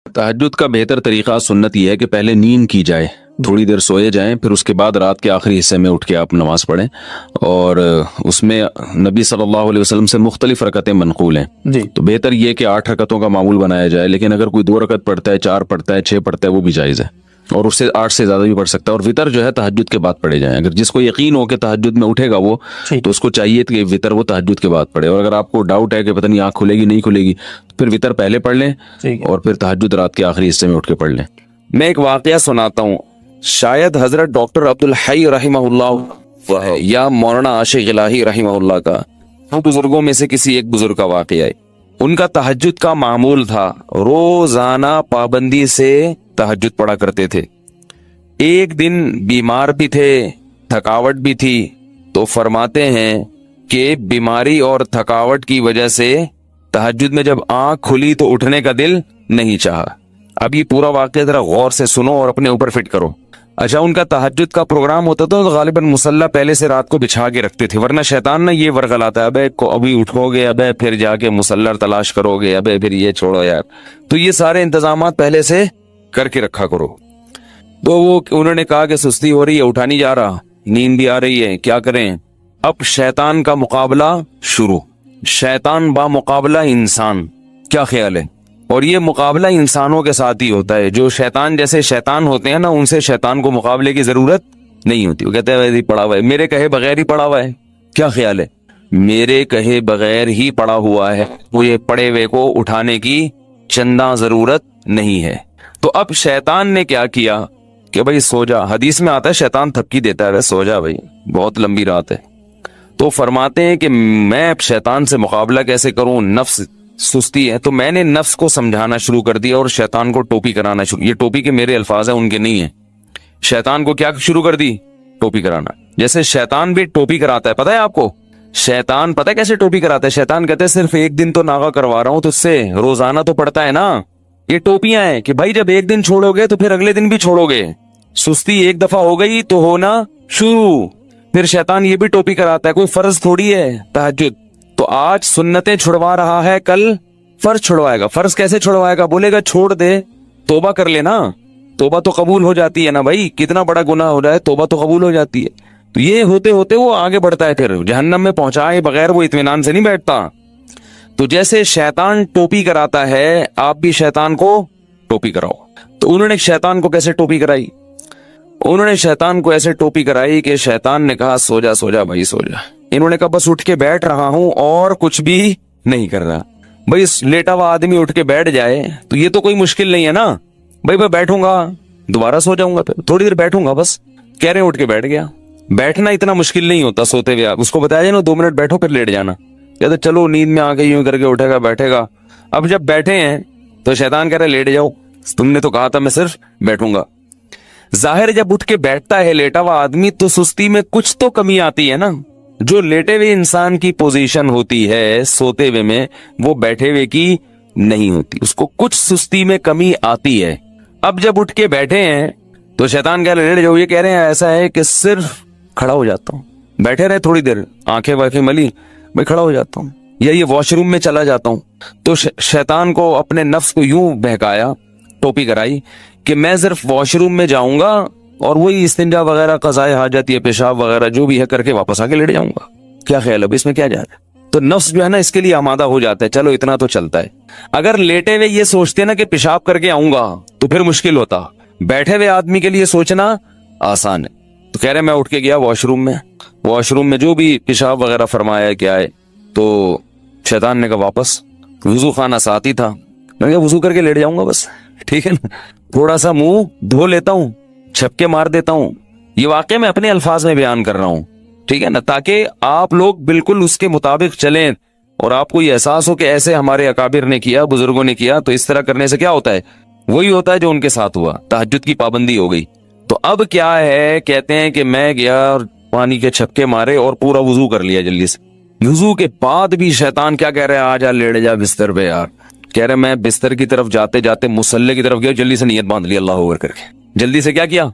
तहज्जुद का बेहतर तरीका सुन्नत यह है कि पहले नींद की जाए, थोड़ी देर सोए जाएं, फिर उसके बाद रात के आखिरी हिस्से में उठ के आप नमाज पढ़ें। और उसमें नबी सल्लल्लाहु अलैहि वसल्लम से मुख्तलिफ रकतें मनक़ूल हैं जी। तो बेहतर ये कि 8 रकतों का मामूल बनाया जाए, लेकिन अगर कोई 2 रकत पढ़ता है, 4 पढ़ता है, 6 पढ़ता है, वो भी जायज़ है। और उससे 8 से ज़्यादा भी पढ़ सकता है। और वितर जो है तहज्जुद के बाद पढ़े जाएं। अगर जिसको यकीन हो कि तहज्जुद में उठेगा वो, तो उसको चाहिए कि वितर वो तहज्जुद के बाद पढ़े। और अगर आपको डाउट है कि पता नहीं आँख खुलेगी नहीं खुलेगी, तो फिर वितर पहले पढ़ लें और फिर तहज्जुद रात के आखिरी हिस्से में उठ के पढ़ लें। मैं एक वाकया सुनाता हूँ। शायद हजरत डॉक्टर अब्दुल हई रहमहुल्लाह या मौलाना आशिक इलाही रहमहुल्लाह का, वो बुजुर्गों में से किसी एक बुजुर्ग का वाकया है। उनका तहज्जुद का मामूल था, रोजाना पाबंदी से तहज्जुद पढ़ा करते थे। एक दिन बीमार भी थे, थकावट भी थी, तो फरमाते हैं कि बीमारी और थकावट की वजह से तहज्जुद में जब आंख खुली तो उठने का दिल नहीं चाहा। अब ये पूरा वाकया जरा गौर से सुनो और अपने ऊपर फिट करो। अच्छा, उनका तहज्जुद का प्रोग्राम होता था तो गालिबन मुसल्ला पहले से रात को बिछा के रखते थे, वरना शैतान ना ये वर्गलाता है, अबे अभी उठोगे, अबे फिर जाके मुसल्ला तलाश करोगे, अबे फिर ये छोड़ो यार। तो ये सारे इंतजामात पहले से करके रखा करो। तो वो उन्होंने कहा कि सुस्ती हो रही है, उठा नहीं जा रहा, नींद भी आ रही है, क्या करें। अब शैतान का मुकाबला शुरू, शैतान बा मुकाबला इंसान, क्या ख्याल है। और ये मुकाबला इंसानों के साथ ही होता है। जो शैतान जैसे शैतान होते हैं ना, उनसे शैतान को मुकाबले की जरूरत नहीं होती। वो कहते हैं वैसे ही पड़ा हुआ है, मेरे कहे बगैर ही पड़ा हुआ है। क्या ख्याल है, मेरे कहे बगैर ही पड़ा हुआ है, वो ये पड़े हुए को उठाने की चंदा जरूरत नहीं है। तो अब शैतान ने क्या किया कि भाई सो जा। हदीस में आता है शैतान थपकी देता है, सो जा भाई, बहुत लंबी रात है। तो फरमाते हैं कि मैं अब शैतान से मुकाबला कैसे करूं, नफ्स सुस्ती है। तो मैंने नफ्स को समझाना शुरू कर दिया और शैतान को टोपी कराना शुरू। ये टोपी के मेरे अल्फाज है, उनके नहीं है। शैतान को क्या शुरू कर दी, टोपी कराना। जैसे शैतान भी टोपी कराता है, पता है आपको शैतान पता है कैसे टोपी कराता है। शैतान कहते हैं सिर्फ एक दिन तो नागा करवा रहा हूं तुझसे, रोजाना तो पड़ता है ना। ये टोपियां हैं कि भाई जब एक दिन छोड़ोगे तो फिर अगले दिन भी छोड़ोगे। सुस्ती एक दफा हो गई तो होना शुरू। फिर शैतान ये भी टोपी कराता है, कोई फर्ज थोड़ी है तहज्जुद। तो आज सुन्नतें छुड़वा रहा है, कल फर्ज छुड़वाएगा। फर्ज कैसे छुड़वाएगा, बोलेगा छोड़ दे, तोबा कर लेना, तोबा तो कबूल हो जाती है ना भाई। कितना बड़ा गुनाह हो रहा है, तोबा तो कबूल हो जाती है। तो ये होते होते वो आगे बढ़ता है, फिर जहन्नम में पहुंचाए बगैर वो इत्मीनान से नहीं बैठता। तो जैसे शैतान टोपी कराता है, आप भी शैतान को टोपी कराओ। तो उन्होंने शैतान को कैसे टोपी कराई, उन्होंने शैतान को ऐसे टोपी कराई कि शैतान ने कहा सो जा भाई सो जा। इन्होंने कहा बस उठ के बैठ रहा हूं और कुछ भी नहीं कर रहा। भाई लेटा हुआ आदमी उठ के बैठ जाए तो ये तो कोई मुश्किल नहीं है ना। भाई मैं बैठूंगा, दोबारा सो जाऊंगा, फिर थोड़ी देर बैठूंगा बस। कह रहे उठ के बैठ गया। बैठना इतना मुश्किल नहीं होता सोते हुए। उसको बताया जाए ना 2 मिनट बैठो फिर लेट जाना, कहते चलो नींद में आके यूं करके उठेगा बैठेगा। अब जब बैठे हैं तो शैतान कह रहा है लेट जाओ, तुमने तो कहा था मैं सिर्फ बैठूंगा। जाहिर जब उठ के बैठता है लेटा हुआ आदमी तो सुस्ती में कुछ तो कमी आती है ना। जो लेटे हुए इंसान की पोजीशन होती है सोते हुए में, वो बैठे हुए की नहीं होती, उसको कुछ सुस्ती में कमी आती है। अब जब उठ के बैठे हैं तो शैतान कह रहे लेट जाओ। ये कह रहे हैं ऐसा है कि सिर्फ खड़ा हो जाता हूँ, बैठे रहे थोड़ी देर, आंखें वाखें मली, मैं खड़ा हो जाता हूँ या ये वॉशरूम में चला जाता हूँ। तो शैतान को अपने नफ्स को यूं बहकाया, टोपी कराई कि मैं सिर्फ वॉशरूम में जाऊंगा और वही इस्तिंजा वगैरह, कज़ाए हाजत या पेशाब वगैरह जो भी है करके वापस आके लेट जाऊंगा। क्या ख्याल है, इसमें क्या जा रहा है। तो नफ्स जो है ना इसके लिए आमादा हो जाता है, चलो इतना तो चलता है। अगर लेटे हुए ये सोचते ना कि पेशाब करके आऊंगा तो फिर मुश्किल होता। बैठे हुए आदमी के लिए सोचना आसान है। तो कह रहे मैं उठ के गया वॉशरूम में, वॉशरूम में जो भी पेशाब वगैरह फरमाया क्या है। तो शैतान ने कहा वापस, वुजू खाना साथ ही था। मैंने कहा वुजू करके लेट जाऊंगा बस, ठीक है ना, थोड़ा सा मुंह धो लेता हूं, छपके मार देता हूं। ये वाकई मैं अपने अल्फाज में बयान कर रहा हूं, ठीक है ना, ताकि आप लोग बिल्कुल उसके मुताबिक चलें और आपको ये एहसास हो कि ऐसे हमारे अकाबिर ने किया, बुजुर्गों ने किया। तो इस तरह करने से क्या होता है, वही होता है जो उनके साथ हुआ, तहज्जुद की पाबंदी हो गई। तो अब क्या है, कहते हैं कि मैं गया और पानी के छपके मारे और पूरा वुजू कर लिया जल्दी से। वुजू के बाद भी शैतान क्या कह रहा है, आ जा लेट जा बिस्तर पे यार। कह रहे मैं बिस्तर की तरफ जाते जाते मुसल्ले की तरफ गया, जल्दी से नियत बांध ली अल्लाह अकबर करके। जल्दी से क्या किया,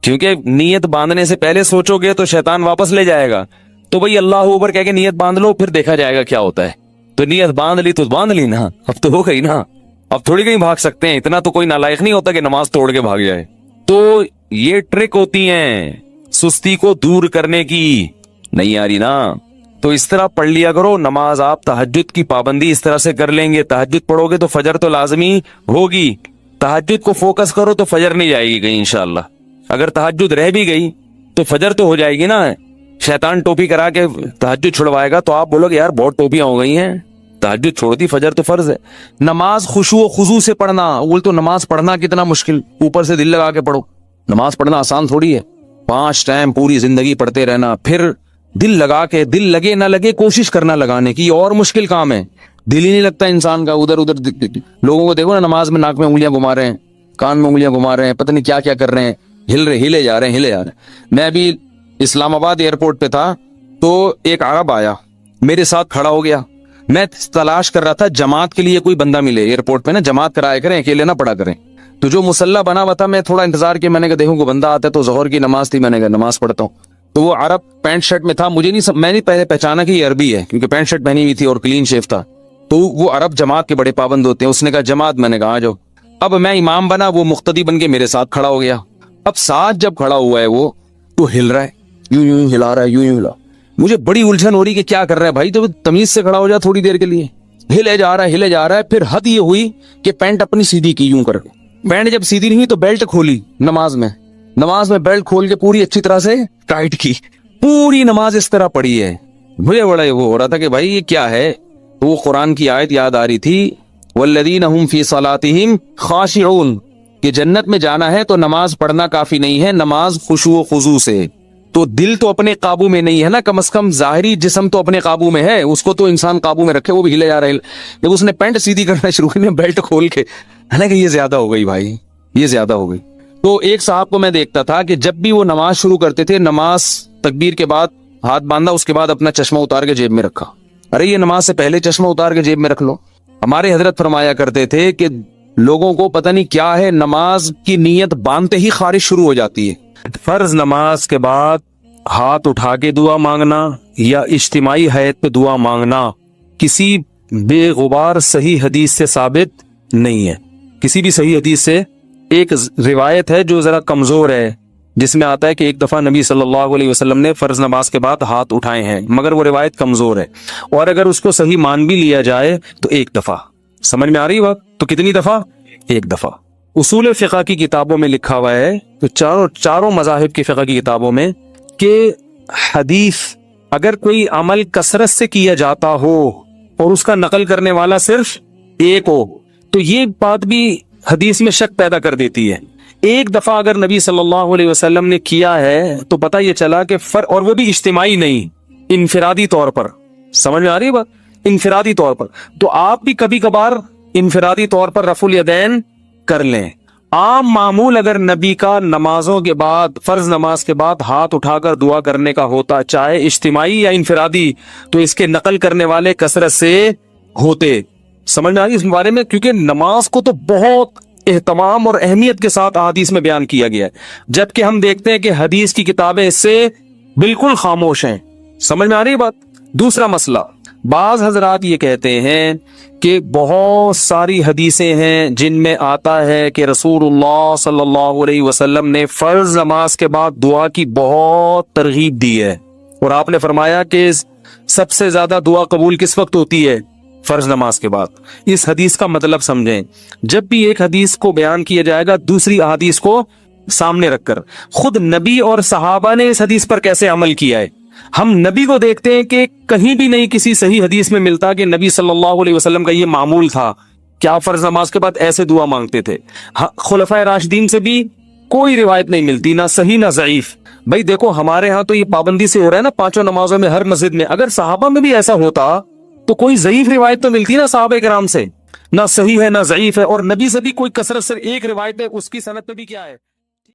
क्योंकि नियत बांधने से पहले सोचोगे तो शैतान वापस ले जाएगा। तो भाई अल्लाह अकबर कह के नियत बांध लो, फिर देखा जाएगा क्या होता है। तो नियत बांध ली तो बांध ली ना, अब तो हो गई ना। اب تھوڑی کہیں بھاگ سکتے ہیں, اتنا تو کوئی نالائق نہیں ہوتا کہ نماز توڑ کے بھاگ جائے. تو یہ ٹرک ہوتی ہیں سستی کو دور کرنے کی. نہیں آ رہی نا, تو اس طرح پڑھ لیا کرو نماز. آپ تہجد کی پابندی اس طرح سے کر لیں گے, تہجد پڑھو گے تو فجر تو لازمی ہوگی. تہجد کو فوکس کرو تو فجر نہیں جائے گی کہیں انشاءاللہ. اگر تہجد رہ بھی گئی تو فجر تو ہو جائے گی نا. شیطان ٹوپی کرا کے تہجد چھڑوائے گا تو آپ بولو گے یار بہت ٹوپیاں ہو گئی ہیں, تہجد چھوڑ دی, فجر تو فرض ہے. نماز خشوع و خضوع سے پڑھنا, بول تو نماز پڑھنا کتنا مشکل, اوپر سے دل لگا کے پڑھو. نماز پڑھنا آسان تھوڑی ہے, 5 ٹائم پوری زندگی پڑھتے رہنا, پھر دل لگا کے, دل لگے نہ لگے کوشش کرنا لگانے کی, اور مشکل کام ہے. دل ہی نہیں لگتا انسان کا, ادھر ادھر لوگوں کو دیکھو نا نماز میں ناک میں انگلیاں گھما رہے ہیں, کان میں انگلیاں گھما رہے ہیں, پتہ نہیں کیا کیا کر رہے ہیں, ہلے جا رہے ہیں. میں ابھی اسلام آباد ایئرپورٹ پہ تھا تو ایک عرب آیا میرے ساتھ کھڑا ہو گیا. میں تلاش کر رہا تھا جماعت کے لیے کوئی بندہ ملے ایئرپورٹ پہ نا, جماعت کرایا کریں, اکیلے نہ پڑھا کریں. تو جو مسلح بنا ہوا تھا میں تھوڑا انتظار کیا, میں نے کہا دیکھوں کو بندہ آتا ہے, تو ظہر کی نماز تھی, میں نے کہا نماز پڑھتا ہوں. تو وہ عرب پینٹ شرٹ میں تھا, مجھے نہیں میں نے پہلے پہچانا کہ یہ عربی ہے کیونکہ پینٹ شرٹ پہنی ہوئی تھی اور کلین شیف تھا. تو وہ عرب جماعت کے بڑے پابند ہوتے ہیں. اس نے کہا جماعت, میں نے کہا آ جاؤ. اب میں امام بنا, وہ مقتدی بن کے میرے ساتھ کھڑا ہو گیا. اب ساتھ جب کھڑا ہوا ہے وہ تو ہل رہا ہے, یوں ہلا رہا ہے, یوں ہلا. مجھے بڑی الجھن ہو رہی کہ کیا کر رہا ہے بھائی, تو تمیز سے کھڑا ہو جا تھوڑی دیر کے لیے. ہلے جا رہا ہے. پھر حد یہ ہوئی کہ پینٹ اپنی سیدھی کی یوں کر کے. پینٹ جب سیدھی نہیں ہوئی تو بیلٹ کھولی نماز میں بیلٹ کھول کے پوری اچھی طرح سے ٹائٹ کی, پوری نماز اس طرح پڑھی ہے. مجھے بڑا وہ ہو رہا تھا کہ بھائی یہ کیا ہے. تو وہ قرآن کی آیت یاد آ رہی تھی, والذین هم فی صلاتہم خاشعون, کہ جنت میں جانا ہے تو نماز پڑھنا کافی نہیں ہے, نماز خشوع و خضوع سے. تو دل تو اپنے قابو میں نہیں ہے نا, کم از کم ظاہری جسم تو اپنے قابو میں ہے, اس کو تو انسان قابو میں رکھے, وہ بھی ہلے جا رہا ہے. جب اس نے پینٹ سیدھی کرنا شروع کی بیلٹ کھول کے, ہے نا کہ یہ زیادہ ہو گئی بھائی, یہ زیادہ ہو گئی. تو ایک صاحب کو میں دیکھتا تھا کہ جب بھی وہ نماز شروع کرتے تھے, نماز تکبیر کے بعد ہاتھ باندھا, اس کے بعد اپنا چشمہ اتار کے جیب میں رکھا. ارے یہ نماز سے پہلے چشمہ اتار کے جیب میں رکھ لو. ہمارے حضرت فرمایا کرتے تھے کہ لوگوں کو پتہ نہیں کیا ہے, نماز کی نیت باندھتے ہی خارج شروع ہو جاتی ہے. فرض نماز کے بعد ہاتھ اٹھا کے دعا مانگنا یا اجتماعی حیت پہ دعا مانگنا کسی بے غبار صحیح حدیث سے ثابت نہیں ہے. کسی بھی صحیح حدیث سے, ایک روایت ہے جو ذرا کمزور ہے جس میں آتا ہے کہ ایک دفعہ نبی صلی اللہ علیہ وسلم نے فرض نماز کے بعد ہاتھ اٹھائے ہیں, مگر وہ روایت کمزور ہے. اور اگر اس کو صحیح مان بھی لیا جائے تو ایک دفعہ. سمجھ میں آ رہی بات؟ تو کتنی دفعہ؟ ایک دفعہ. اصول فقہ کی کتابوں میں لکھا ہوا ہے, تو چاروں مذاہب کی فقہ کی کتابوں میں, کہ حدیث اگر کوئی عمل کثرت سے کیا جاتا ہو اور اس کا نقل کرنے والا صرف ایک ہو تو یہ بات بھی حدیث میں شک پیدا کر دیتی ہے. ایک دفعہ اگر نبی صلی اللہ علیہ وسلم نے کیا ہے تو پتہ یہ چلا کہ اور وہ بھی اجتماعی نہیں, انفرادی طور پر. سمجھ میں آ رہی ہے بات؟ انفرادی طور پر. تو آپ بھی کبھی کبھار انفرادی طور پر رفع الیدین کر لیں. عام معمول اگر نبی کا نمازوں کے بعد, فرض نماز کے بعد ہاتھ اٹھا کر دعا کرنے کا ہوتا, چاہے اجتماعی یا انفرادی, تو اس کے نقل کرنے والے کثرت سے ہوتے. سمجھ میں آ رہی اس بارے میں؟ کیونکہ نماز کو تو بہت اہتمام اور اہمیت کے ساتھ حدیث میں بیان کیا گیا ہے, جبکہ ہم دیکھتے ہیں کہ حدیث کی کتابیں اس سے بالکل خاموش ہیں. سمجھ میں آ رہی بات؟ دوسرا مسئلہ, بعض حضرات یہ کہتے ہیں کہ بہت ساری حدیثیں ہیں جن میں آتا ہے کہ رسول اللہ صلی اللہ علیہ وسلم نے فرض نماز کے بعد دعا کی بہت ترغیب دی ہے, اور آپ نے فرمایا کہ سب سے زیادہ دعا قبول کس وقت ہوتی ہے؟ فرض نماز کے بعد. اس حدیث کا مطلب سمجھیں. جب بھی ایک حدیث کو بیان کیا جائے گا دوسری احادیث کو سامنے رکھ کر, خود نبی اور صحابہ نے اس حدیث پر کیسے عمل کیا ہے. ہم نبی کو دیکھتے ہیں کہ کہیں بھی نہیں کسی صحیح حدیث میں ملتا کہ نبی صلی اللہ علیہ وسلم کا یہ معمول تھا کہ آپ فرض نماز کے بعد ایسے دعا مانگتے تھے. خلفائے راشدین سے بھی کوئی روایت نہیں ملتی, نہ صحیح نہ ضعیف. بھائی دیکھو ہمارے ہاں تو یہ پابندی سے ہو رہا ہے نا 5 نمازوں میں ہر مسجد میں, اگر صحابہ میں بھی ایسا ہوتا تو کوئی ضعیف روایت تو ملتی نا صحابہ کرام سے, نہ صحیح ہے نہ ضعیف ہے. اور نبی سے بھی کوئی کثرت سے ایک روایت ہے, اس کی سند پہ بھی کیا ہے؟